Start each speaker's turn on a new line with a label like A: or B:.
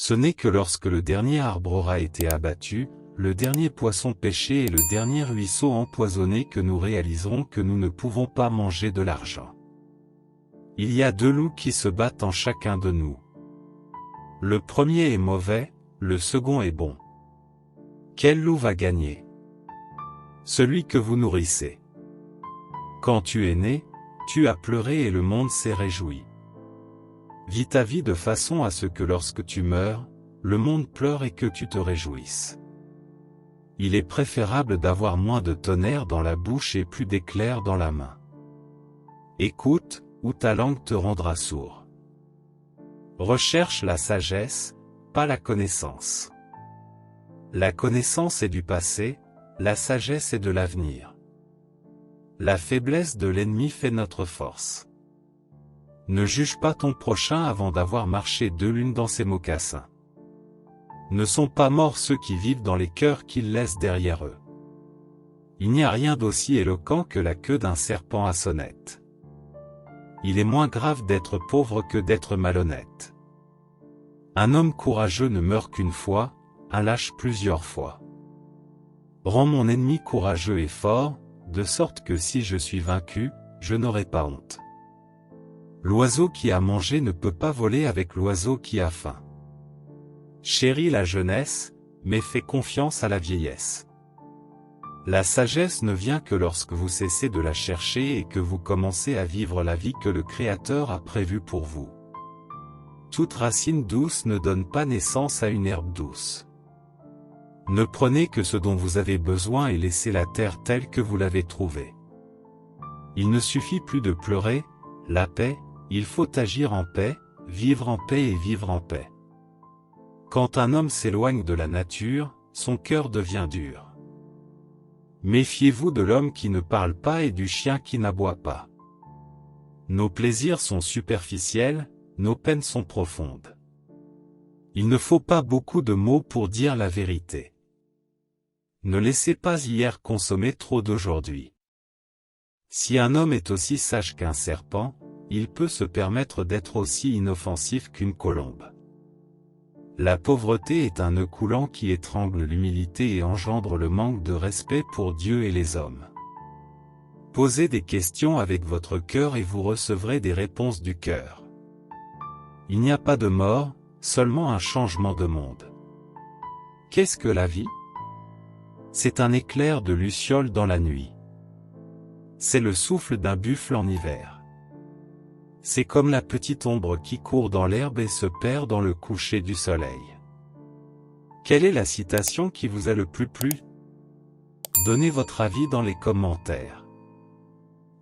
A: Ce n'est que lorsque le dernier arbre aura été abattu, le dernier poisson pêché et le dernier ruisseau empoisonné que nous réaliserons que nous ne pouvons pas manger de l'argent. Il y a deux loups qui se battent en chacun de nous. Le premier est mauvais, le second est bon. Quel loup va gagner? Celui que vous nourrissez. Quand tu es né, tu as pleuré et le monde s'est réjoui. Vis ta vie de façon à ce que lorsque tu meurs, le monde pleure et que tu te réjouisses. Il est préférable d'avoir moins de tonnerre dans la bouche et plus d'éclairs dans la main. Écoute, ou ta langue te rendra sourd. Recherche la sagesse, pas la connaissance. La connaissance est du passé, la sagesse est de l'avenir. La faiblesse de l'ennemi fait notre force. Ne juge pas ton prochain avant d'avoir marché 2 lunes dans ses mocassins. Ne sont pas morts ceux qui vivent dans les cœurs qu'ils laissent derrière eux. Il n'y a rien d'aussi éloquent que la queue d'un serpent à sonnette. Il est moins grave d'être pauvre que d'être malhonnête. Un homme courageux ne meurt qu'une fois, un lâche plusieurs fois. Rends mon ennemi courageux et fort, de sorte que si je suis vaincu, je n'aurai pas honte. L'oiseau qui a mangé ne peut pas voler avec l'oiseau qui a faim. Chéris la jeunesse, mais fais confiance à la vieillesse. La sagesse ne vient que lorsque vous cessez de la chercher et que vous commencez à vivre la vie que le Créateur a prévue pour vous. Toute racine douce ne donne pas naissance à une herbe douce. Ne prenez que ce dont vous avez besoin et laissez la terre telle que vous l'avez trouvée. Il ne suffit plus de pleurer, la paix, il faut agir en paix, vivre en paix et vivre en paix. Quand un homme s'éloigne de la nature, son cœur devient dur. Méfiez-vous de l'homme qui ne parle pas et du chien qui n'aboie pas. Nos plaisirs sont superficiels, nos peines sont profondes. Il ne faut pas beaucoup de mots pour dire la vérité. Ne laissez pas hier consommer trop d'aujourd'hui. Si un homme est aussi sage qu'un serpent, il peut se permettre d'être aussi inoffensif qu'une colombe. La pauvreté est un nœud coulant qui étrangle l'humilité et engendre le manque de respect pour Dieu et les hommes. Posez des questions avec votre cœur et vous recevrez des réponses du cœur. Il n'y a pas de mort, seulement un changement de monde. Qu'est-ce que la vie? C'est un éclair de luciole dans la nuit. C'est le souffle d'un buffle en hiver. C'est comme la petite ombre qui court dans l'herbe et se perd dans le coucher du soleil. Quelle est la citation qui vous a le plus plu? Donnez votre avis dans les commentaires.